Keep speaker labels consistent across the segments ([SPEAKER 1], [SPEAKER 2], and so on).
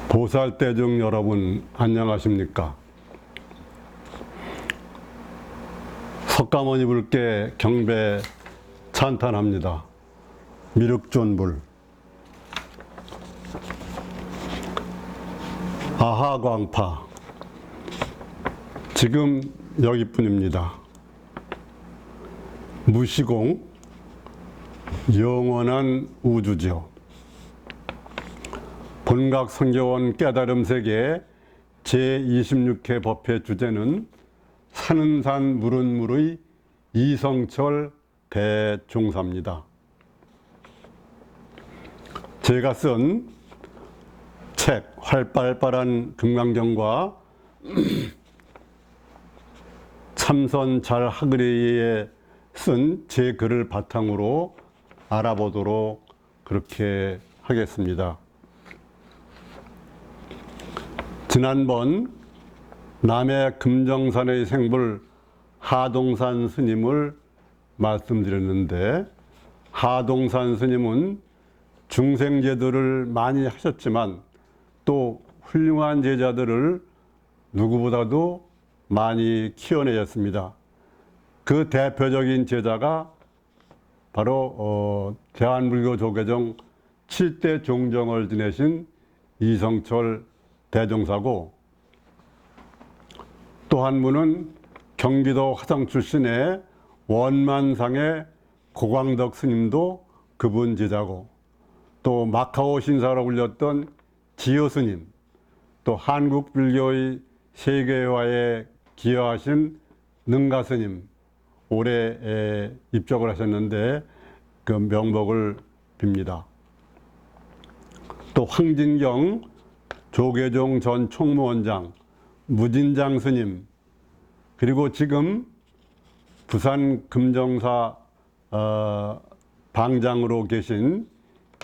[SPEAKER 1] 보살대중 여러분, 안녕하십니까? 석가모니불께 경배 찬탄합니다. 미륵존불 아하광파 지금 여기뿐입니다. 무시공 영원한 우주죠. 본각성교원 깨달음세계 제26회 법회 주제는 사는 산 물은 물의 이성철 대종사입니다. 제가 쓴 책 활발발한 금강경과 참선 잘 하그레에 쓴 제 글을 바탕으로 알아보도록 그렇게 하겠습니다. 지난번 남해 금정산의 생불 하동산 스님을 말씀드렸는데, 하동산 스님은 중생제도를 많이 하셨지만 또 훌륭한 제자들을 누구보다도 많이 키워내셨습니다. 그 대표적인 제자가 바로 대한불교 조계종 7대 종정을 지내신 이성철 대종사고, 또 한 분은 경기도 화성 출신의 원만상의 고광덕 스님도 그분 제자고, 또 마카오 신사로 불렸던 지효 스님, 또 한국 불교의 세계화에 기여하신 능가 스님, 올해 입적을 하셨는데 그 명복을 빕니다. 또 황진경 조계종 전 총무원장, 무진장 스님, 그리고 지금 부산 금정사 방장으로 계신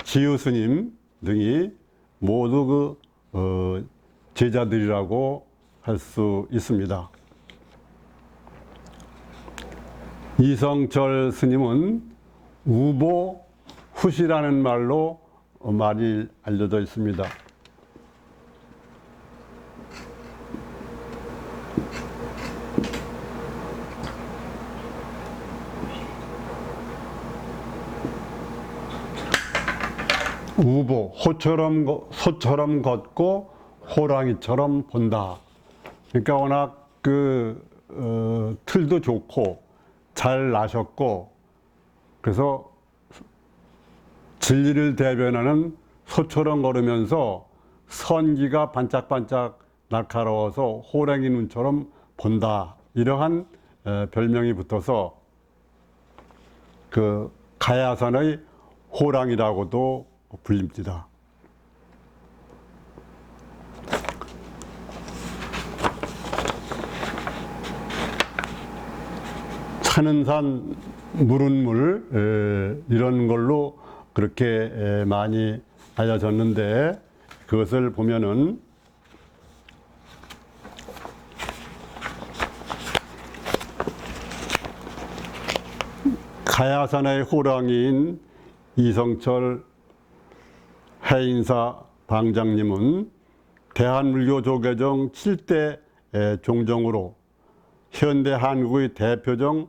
[SPEAKER 1] 지유 스님 등이 모두 제자들이라고 할 수 있습니다. 이성철 스님은 우보후시라는 말로 많이 알려져 있습니다. 우보, 소처럼 걷고 호랑이처럼 본다. 그러니까 워낙 틀도 좋고 잘 나셨고, 그래서 진리를 대변하는 소처럼 걸으면서 선기가 반짝반짝 날카로워서 호랑이 눈처럼 본다. 이러한 별명이 붙어서 그 가야산의 호랑이라고도 불립니다. 사는 산 물은 물, 이런 걸로 그렇게 많이 알려졌는데, 그것을 보면은 가야산의 호랑이인 이성철 해인사 방장님은 대한불교 조계종 7대 종정으로 현대 한국의 대표적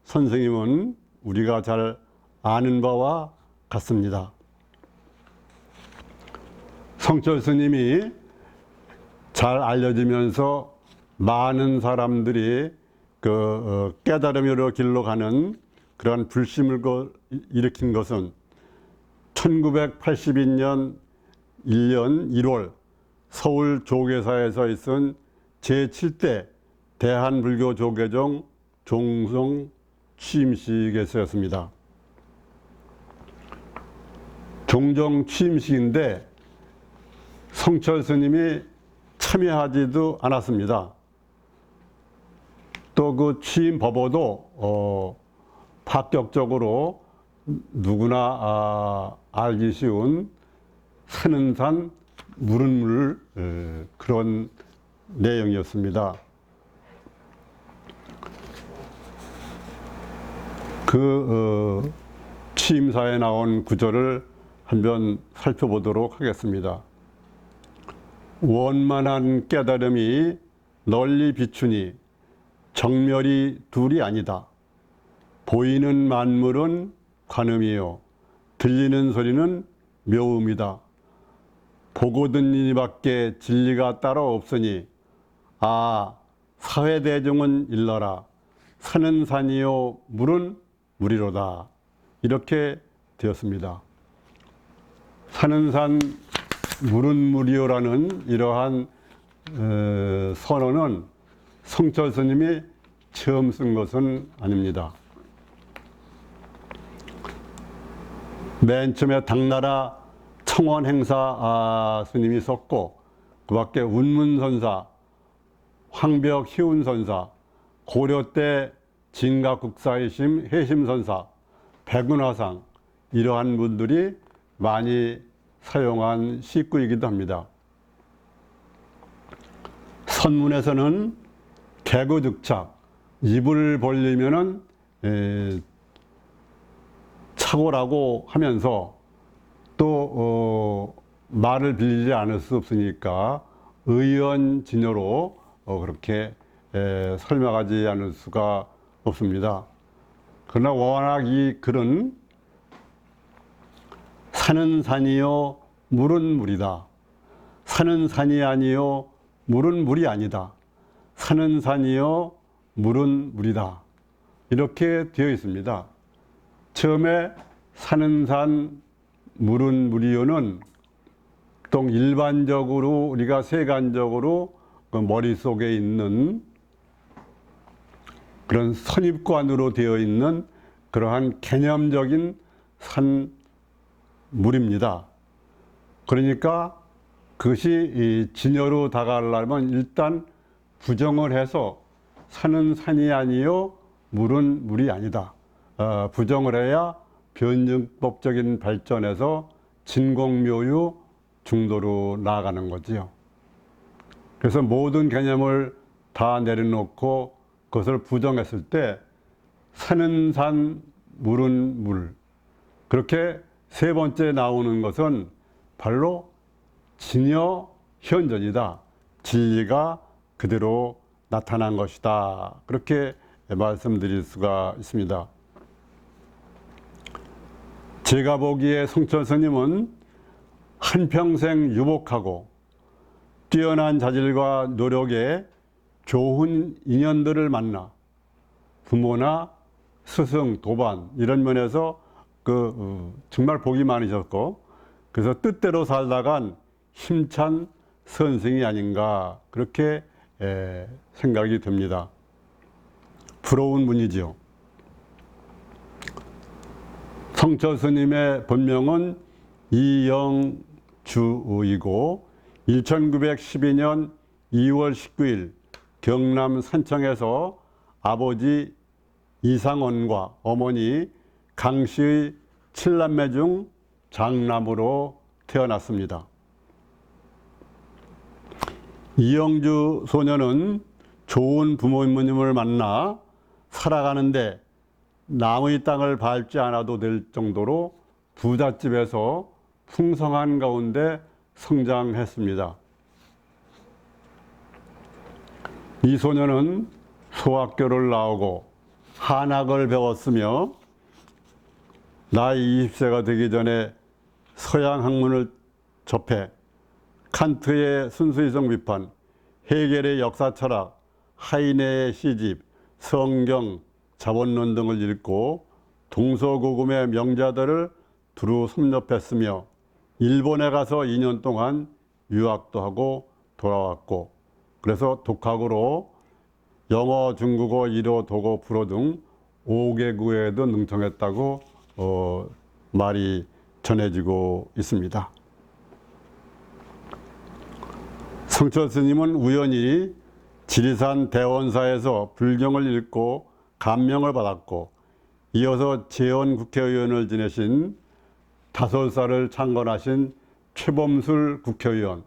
[SPEAKER 1] 선생님은 우리가 잘 아는 바와 같습니다. 성철 스님이 잘 알려지면서 많은 사람들이 깨달음으로 길로 가는 그러한 불심을 일으킨 것은 1982년 1년 1월 서울 조계사에서 있은 제7대 대한불교 조계종 종성 취임식에서였습니다. 종종 취임식인데 성철 스님이 참여하지도 않았습니다. 또 그 취임 법어도 파격적으로 누구나 알기 쉬운 사는 산 물은 물 그런 내용이었습니다. 그 취임사에 나온 구절을 한번 살펴보도록 하겠습니다. 원만한 깨달음이 널리 비추니 정멸이 둘이 아니다. 보이는 만물은 관음이요 들리는 소리는 묘음이다. 보고 듣니밖에 진리가 따로 없으니 사회대중은 일러라. 산은 산이요 물은 물이로다. 이렇게 되었습니다. 산은 산 물은 물이요라는 이러한 선언은 성철 스님이 처음 쓴 것은 아닙니다. 맨 처음에 당나라 청원 행사 스님이 썼고, 그 밖에 운문선사, 황벽 희운선사, 고려 때 진가국사이심 해심선사, 백운화상, 이러한 분들이 많이 사용한 시구이기도 합니다. 선문에서는 개구득착, 입을 벌리면은 착오라고 하면서 또 말을 빌리지 않을 수 없으니까 의연진여로 그렇게 설명하지 않을 수가 없습니다. 그러나 워낙 이 글은 산은 산이요 물은 물이다. 산은 산이 아니요 물은 물이 아니다. 산은 산이요 물은 물이다. 이렇게 되어 있습니다. 처음에 산은 산 물은 물이요는 보통 일반적으로 우리가 세간적으로 그 머릿속에 있는 그런 선입관으로 되어 있는 그러한 개념적인 산 물입니다. 그러니까 그것이 이 진여로 다가가려면 일단 부정을 해서 산은 산이 아니요 물은 물이 아니다. 부정을 해야 변증법적인 발전에서 진공묘유 중도로 나아가는 거지요. 그래서 모든 개념을 다 내려놓고 그것을 부정했을 때 산은 산, 물은 물, 그렇게 세 번째 나오는 것은 바로 진여 현전이다. 진리가 그대로 나타난 것이다. 그렇게 말씀드릴 수가 있습니다. 제가 보기에 성철 스님은 한평생 유복하고 뛰어난 자질과 노력에 좋은 인연들을 만나 부모나 스승, 도반 이런 면에서 정말 복이 많으셨고, 그래서 뜻대로 살다간 힘찬 선생이 아닌가 그렇게 생각이 듭니다. 부러운 분이지요. 성철 스님의 본명은 이영주이고 1912년 2월 19일 경남 산청에서 아버지 이상원과 어머니 강씨의 7남매 중 장남으로 태어났습니다. 이영주 소녀는 좋은 부모님을 만나 살아가는데 남의 땅을 밟지 않아도 될 정도로 부잣집에서 풍성한 가운데 성장했습니다. 이 소녀는 소학교를 나오고 한학을 배웠으며 나이 20세가 되기 전에 서양 학문을 접해 칸트의 순수이성 비판, 헤겔의 역사 철학, 하이네의 시집, 성경, 자본론 등을 읽고 동서고금의 명자들을 두루 섭렵했으며 일본에 가서 2년 동안 유학도 하고 돌아왔고, 그래서 독학으로 영어, 중국어, 일어, 독어, 불어 등 5개국에도 능통했다고 말이 전해지고 있습니다. 성철 스님은 우연히 지리산 대원사에서 불경을 읽고 감명을 받았고 이어서 재원 국회의원을 지내신 5살을 창건하신 최범술 국회의원,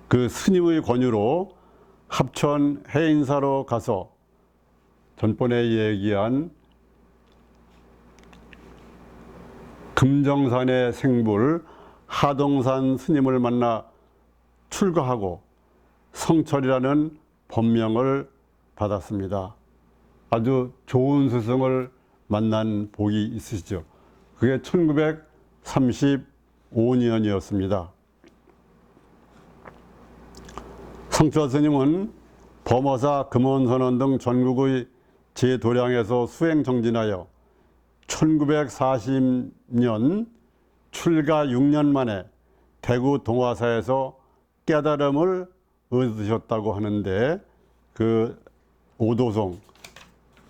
[SPEAKER 1] 그 스님의 권유로 합천 해인사로 가서 전번에 얘기한 금정산의 생불 하동산 스님을 만나 출가하고 성철이라는 법명을 받았습니다. 아주 좋은 스승을 만난 복이 있으시죠. 그게 1935년이었습니다. 성철 스님은 범어사, 금원선언 등 전국의 제도량에서 수행 정진하여 1940년 출가 6년 만에 대구 동화사에서 깨달음을 얻으셨다고 하는데, 그 오도송,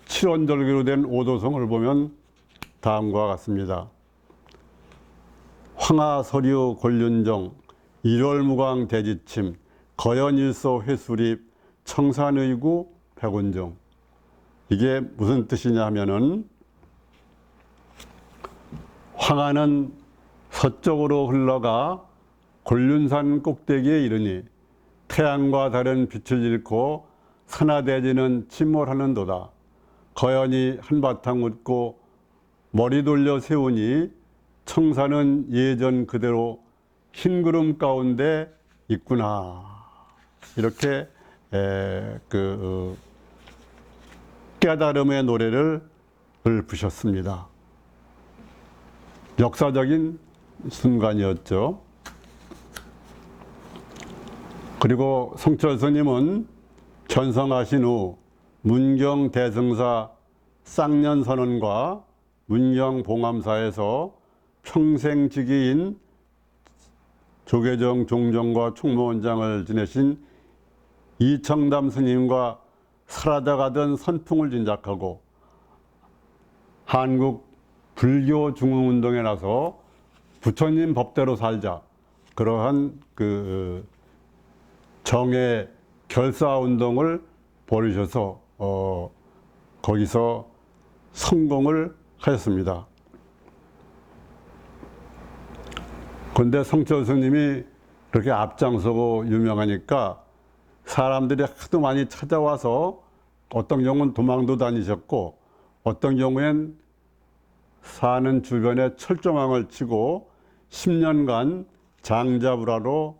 [SPEAKER 1] 7원절기로 된 오도송을 보면 다음과 같습니다. 황하서류 곤륜정, 일월무광 대지침, 거연일소 회수립, 청산의구 백운정. 이게 무슨 뜻이냐 하면은, 황하는 서쪽으로 흘러가 곤륜산 꼭대기에 이르니 태양과 다른 빛을 잃고 산하대지는 침몰하는도다. 거연이 한바탕 웃고 머리 돌려 세우니 청산은 예전 그대로 흰 구름 가운데 있구나. 이렇게 깨달음의 노래를 부르셨습니다. 역사적인 순간이었죠. 그리고 성철 스님은 견성하신 후 문경 대승사 쌍년선언과 문경 봉암사에서 평생 직위인 조계정 종정과 총무원장을 지내신 이청담 스님과 살아다 가던 선풍을 진작하고 한국 불교 중흥운동에 나서 부처님 법대로 살자, 그러한 그 정의 결사운동을 벌이셔서 거기서 성공을 하였습니다. 그런데 성철 스님이 그렇게 앞장서고 유명하니까 사람들이 하도 많이 찾아와서 어떤 경우는 도망도 다니셨고, 어떤 경우엔 사는 주변에 철조망을 치고 10년간 장자불화로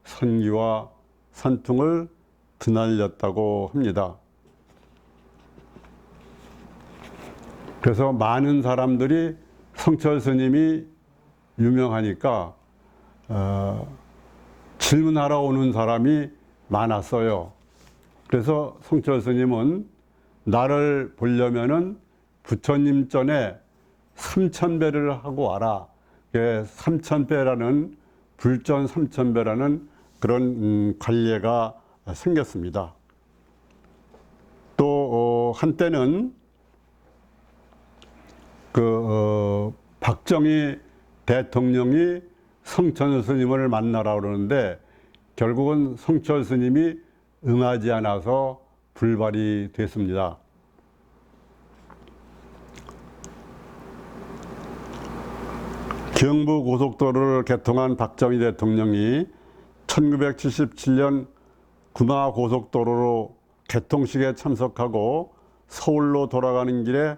[SPEAKER 1] 선기와 산통을 드날렸다고 합니다. 그래서 많은 사람들이 성철 스님이 유명하니까 질문하러 오는 사람이 많았어요. 그래서 성철 스님은 나를 보려면은 부처님 전에 3000배를 하고 와라. 3000배라는, 불전 3000배라는 그런 관례가 생겼습니다. 또 한때는 박정희 대통령이 성철 스님을 만나라 그러는데 결국은 성철 스님이 응하지 않아서 불발이 됐습니다. 경부고속도로를 개통한 박정희 대통령이 1977년 구마고속도로로 개통식에 참석하고 서울로 돌아가는 길에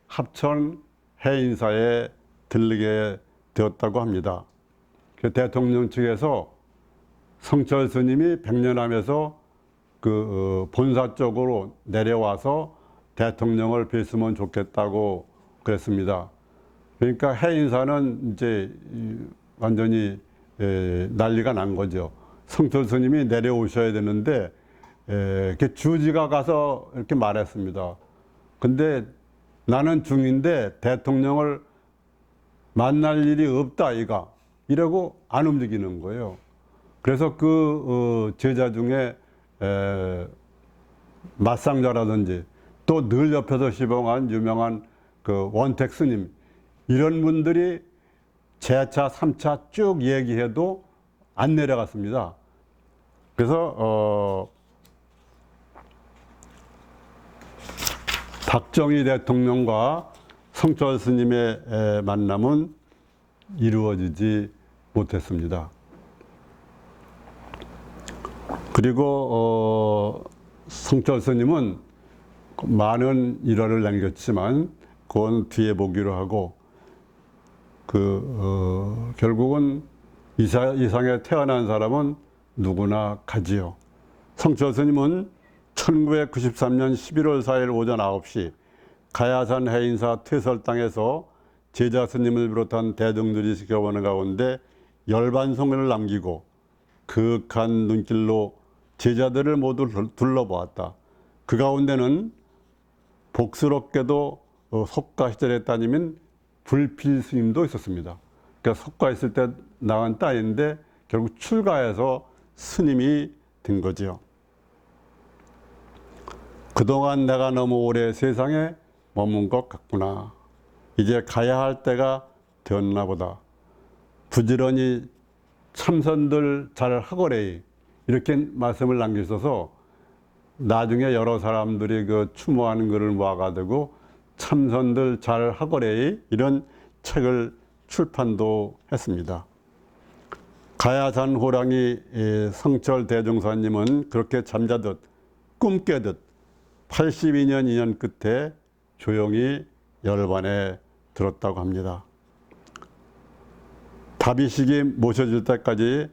[SPEAKER 1] 합천 해인사에 들르게 되었다고 합니다. 대통령 측에서 성철 스님이 백년암에서 그 본사 쪽으로 내려와서 대통령을 뵀으면 좋겠다고 그랬습니다. 그러니까 해인사는 이제 완전히 난리가 난 거죠. 성철 스님이 내려오셔야 되는데 이렇게 주지가 가서 이렇게 말했습니다. 근데 나는 중인데 대통령을 만날 일이 없다 이가, 이러고 안 움직이는 거예요. 그래서 그 제자 중에 맞상자라든지 또 늘 옆에서 시봉한 유명한 그 원택 스님, 이런 분들이 제차 3차 쭉 얘기해도 안 내려갔습니다. 그래서 박정희 대통령과 성철 스님의 만남은 이루어지지 못했습니다. 그리고 성철 스님은 많은 일화를 남겼지만 그건 뒤에 보기로 하고 결국은 이 세상에 태어난 사람은 누구나 가지요. 성철 스님은 1993년 11월 4일 오전 9시 가야산 해인사 퇴설당에서 제자 스님을 비롯한 대중들이 지켜보는 가운데 열반송을 남기고 그윽한 눈길로 제자들을 모두 둘러보았다. 그 가운데는 복스럽게도 속가 시절에 따지면 불필 스님도 있었습니다. 그러니까 속가 있을 때 나간 딸인데 결국 출가해서 스님이 된 거죠. 그동안 내가 너무 오래 세상에 머문 것 같구나. 이제 가야 할 때가 되었나 보다. 부지런히 참선들 잘 하거래. 이렇게 말씀을 남기셔서 나중에 여러 사람들이 그 추모하는 글을 모아가지고 참선들 잘 하거래. 이런 책을 출판도 했습니다. 가야산 호랑이 성철 대종사님은 그렇게 잠자듯 꿈 깨듯 82년 2년 끝에 조용히 열반에 들었다고 합니다. 다비식이 모셔질 때까지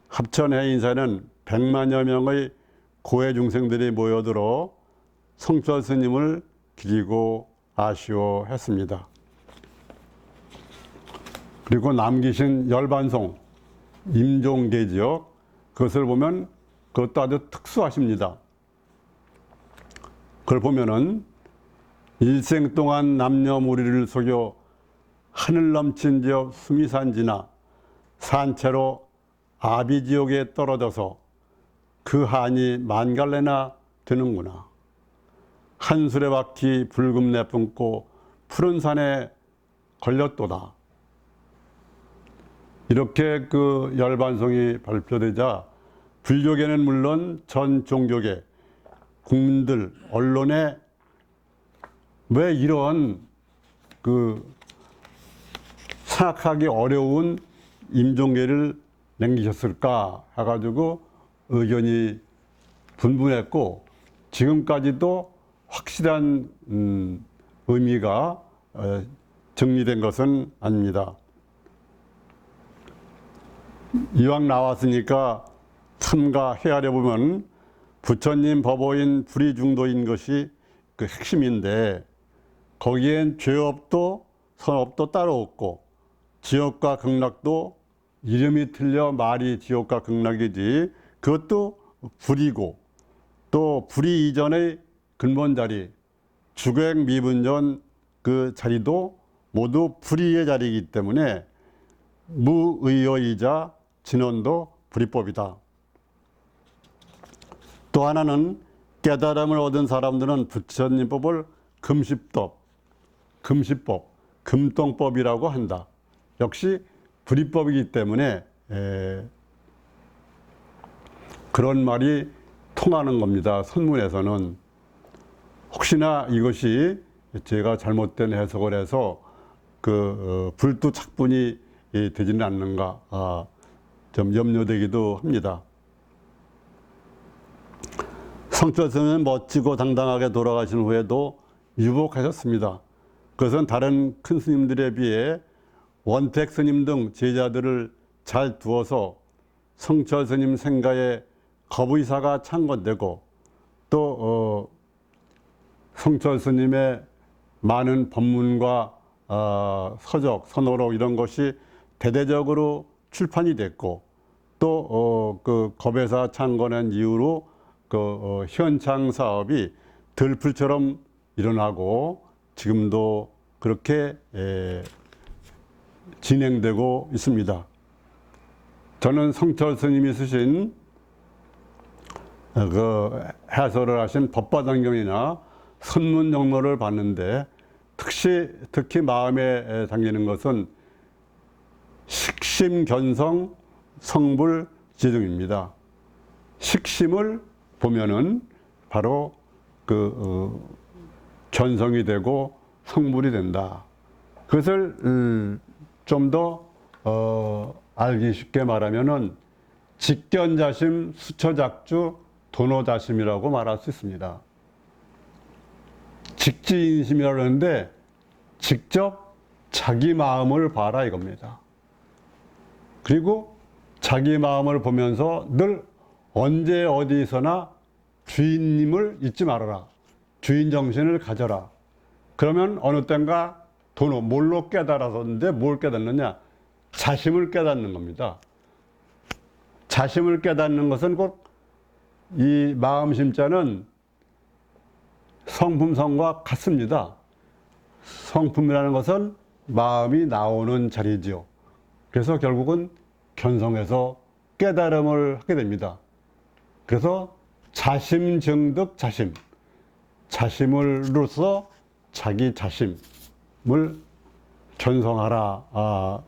[SPEAKER 1] 합천해인사는 100만여 명의 고해 중생들이 모여들어 성철 스님을 기리고 아쉬워했습니다. 그리고 남기신 열반송, 임종계 지역, 그것을 보면 그것도 아주 특수하십니다. 그걸 보면은 일생 동안 남녀무리를 속여 하늘 넘친 지역 수미산 지나 산채로 아비지옥에 떨어져서 그 한이 만갈래나 되는구나. 한 수레바퀴 붉은 내뿜고 푸른 산에 걸렸도다. 이렇게 그 열반송이 발표되자 불교계는 물론 전 종교계, 국민들, 언론에 왜 이런 생각하기 어려운 임종계를 남기셨을까 해가지고 의견이 분분했고 지금까지도 확실한 의미가 정리된 것은 아닙니다. 이왕 나왔으니까 참가 헤아려 보면 부처님 법호인 불의중도인 것이 그 핵심인데 거기엔 죄업도 선업도 따로 없고 지옥과 극락도 이름이 틀려 말이 지옥과 극락이지 그것도 불이고 또 불의 이전의 근본 자리 주객 미분전 그 자리도 모두 불의의 자리이기 때문에 무의어이자 진언도 불이법이다. 또 하나는 깨달음을 얻은 사람들은 부처님 법을 금시법, 금동법이라고 한다. 역시 불이법이기 때문에 그런 말이 통하는 겁니다. 선문에서는. 혹시나 이것이 제가 잘못된 해석을 해서 불투착분이 되지는 않는가 좀 염려되기도 합니다. 성철 스님은 멋지고 당당하게 돌아가신 후에도 유복하셨습니다. 그것은 다른 큰 스님들에 비해 원택 스님 등 제자들을 잘 두어서 성철 스님 생가에 겁의사가 창건되고 또 성철 스님의 많은 법문과 서적, 선호록 이런 것이 대대적으로 출판이 됐고 또 그 겁의사 창건한 이후로 현창 사업이 들풀처럼 일어나고 지금도 그렇게 진행되고 있습니다. 저는 성철 스님이 쓰신 해설을 하신 법화단경이나 선문영로를 봤는데 특히 마음에 담기는 것은 식심견성 성불지등입니다. 식심을 보면은 바로 견성이 되고 성불이 된다. 그것을 좀 더 알기 쉽게 말하면은 직견자심, 수처작주, 도노자심이라고 말할 수 있습니다. 직지인심이라고 하는데 직접 자기 마음을 봐라 이겁니다. 그리고 자기 마음을 보면서 늘 언제 어디서나 주인님을 잊지 말아라. 주인 정신을 가져라. 그러면 어느 땐가 도노, 뭘로 깨달았는데 뭘 깨닫느냐? 자심을 깨닫는 겁니다. 자심을 깨닫는 것은 곧 이 마음심자는 성품성과 같습니다. 성품이라는 것은 마음이 나오는 자리지요. 그래서 결국은 견성해서 깨달음을 하게 됩니다. 그래서 자심증득 자심, 자심으로서 자기 자심을 견성하라.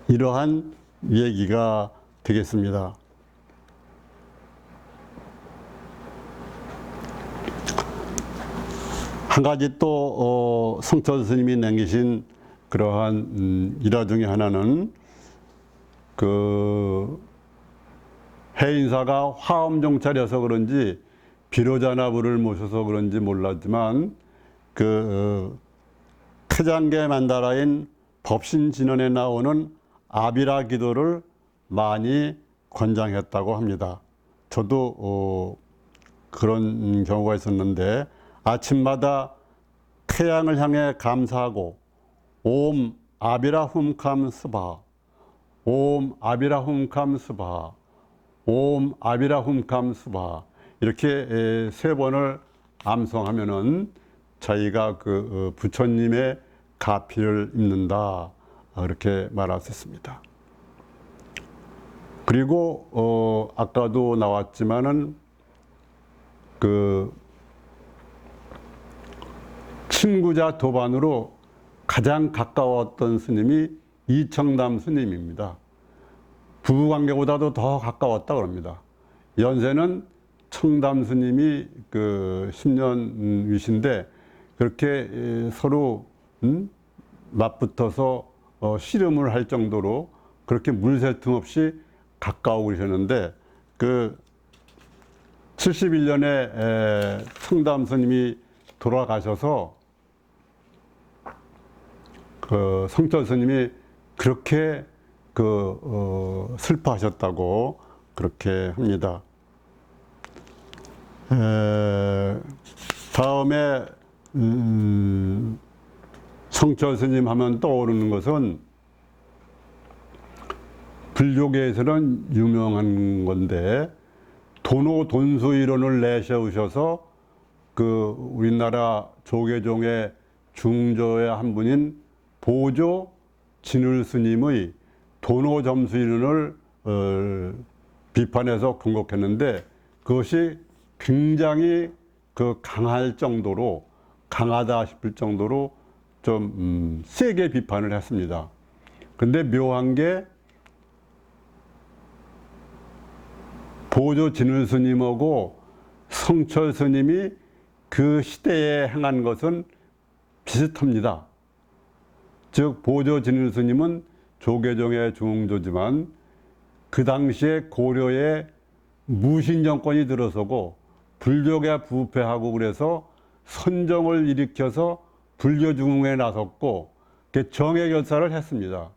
[SPEAKER 1] 이러한 얘기가 되겠습니다. 한 가지 또 성철 스님이 남기신 그러한 일화 중에 하나는 그 해인사가 화엄종찰이어서 그런지 비로자나부를 모셔서 그런지 몰랐지만 그 태장계 만다라인 법신진언에 나오는 아비라 기도를 많이 권장했다고 합니다. 저도 그런 경우가 있었는데 아침마다 태양을 향해 감사하고 옴 아비라 훔캄 스바 옴 아비라 훔캄 스바 옴 아비라 훔캄 스바 이렇게 세 번을 암송하면은 자기가 그 부처님의 가피를 입는다 이렇게 말할 수 있습니다. 그리고 아까도 나왔지만은 그 친구자 도반으로 가장 가까웠던 스님이 이청담 스님입니다. 부부관계보다도 더 가까웠다 그럽니다. 연세는 청담 스님이 그 10년 위신데 그렇게 서로 맞붙어서 씨름을 할 정도로 그렇게 물새 틈 없이 가까워 계셨는데 그 71년에 청담 스님이 돌아가셔서 그 성철 스님이 그렇게 슬퍼하셨다고 그렇게 합니다. 다음에 성철 스님 하면 떠오르는 것은 불교계에서는 유명한 건데 도노 돈수 이론을 내세우셔서 그 우리나라 조계종의 중조의 한 분인 보조 진울 스님의 도노 점수 이론을 비판해서 근곡했는데 그것이 굉장히 그 강할 정도로 강하다 싶을 정도로 좀 세게 비판을 했습니다. 근데 묘한 게 보조 진울 스님하고 성철 스님이 그 시대에 행한 것은 비슷합니다. 즉 보조 진울 스님은 조계종의 중조지만 그 당시에 고려에 무신 정권이 들어서고 불교가 부패하고 그래서 선정을 일으켜서 불교 중흥에 나섰고 정의 결사를 했습니다.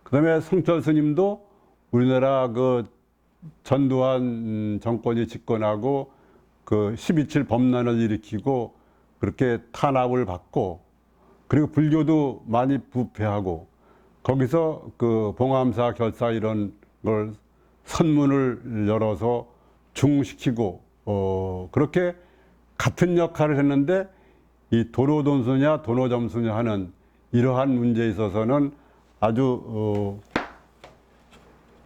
[SPEAKER 1] 그 다음에 성철 스님도 우리나라 그 전두환 정권이 집권하고 그 12.7 범란을 일으키고 그렇게 탄압을 받고 그리고 불교도 많이 부패하고 거기서 그 봉암사 결사 이런 걸 선문을 열어서 중시키고 그렇게 같은 역할을 했는데 이 도노돈수냐 도노점수냐 하는 이러한 문제에 있어서는 아주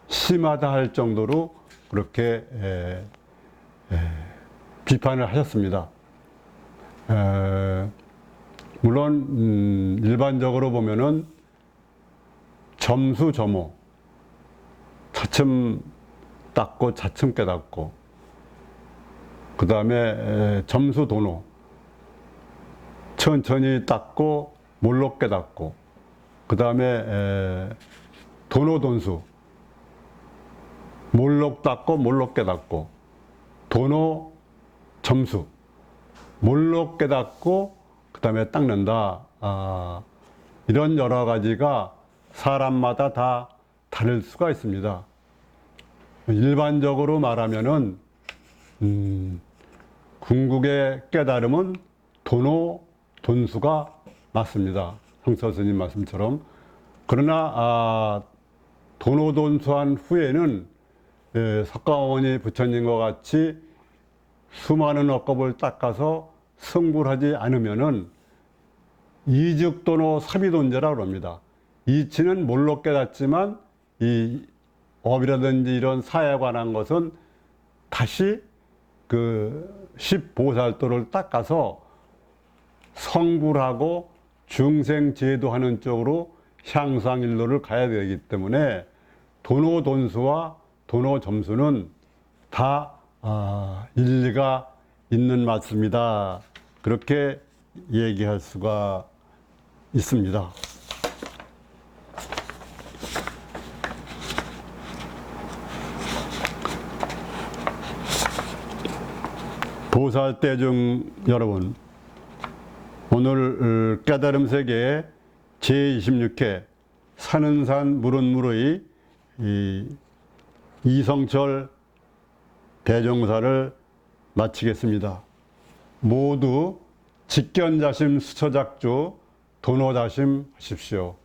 [SPEAKER 1] 심하다 할 정도로 그렇게 비판을 하셨습니다. 물론 일반적으로 보면은 점수점오, 차츰 닦고 차츰 깨닫고 그 다음에 점수도노, 천천히 닦고 몰록 깨닫고, 그 다음에 도노돈수, 몰록 닦고 몰록 깨닫고, 도노 점수, 몰록 깨닫고 그 다음에 닦는다. 이런 여러 가지가 사람마다 다 다를 수가 있습니다. 일반적으로 말하면은 궁극의 깨달음은 도노 돈수가 맞습니다. 성서 스님 말씀처럼. 그러나 도노 돈수한 후에는 석가모니 부처님과 같이 수많은 억겁을 닦아서 성불하지 않으면은 이즉도노 사비돈제라고 합니다. 이치는 몰록 깨닫지만 이 업이라든지 이런 사에 관한 것은 다시 그 십보살도를 닦아서 성불하고 중생제도하는 쪽으로 향상일로를 가야 되기 때문에 도노돈수와 도노점수는 다 일리가 있는 말씀이다. 그렇게 얘기할 수가 있습니다. 보살대중 여러분, 오늘 깨달음 세계 제26회 사는 산 물은 물의 이성철 대종사를 마치겠습니다. 모두 직견자심 수처작주 도노자심 하십시오.